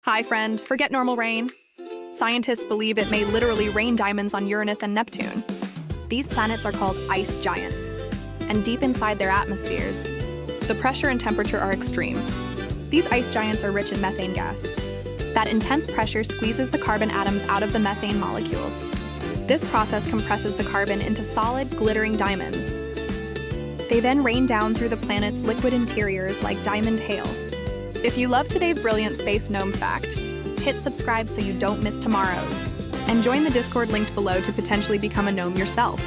Hi, friend. Forget normal rain. Scientists believe it may literally rain diamonds on Uranus and Neptune. These planets are called ice giants, and deep inside their atmospheres, the pressure and temperature are extreme. These ice giants are rich in methane gas. That intense pressure squeezes the carbon atoms out of the methane molecules. This process compresses the carbon into solid, glittering diamonds. They then rain down through the planet's liquid interiors like diamond hail. If you love today's brilliant space gnome fact, hit subscribe so you don't miss tomorrow's. And join the Discord linked below to potentially become a gnome yourself.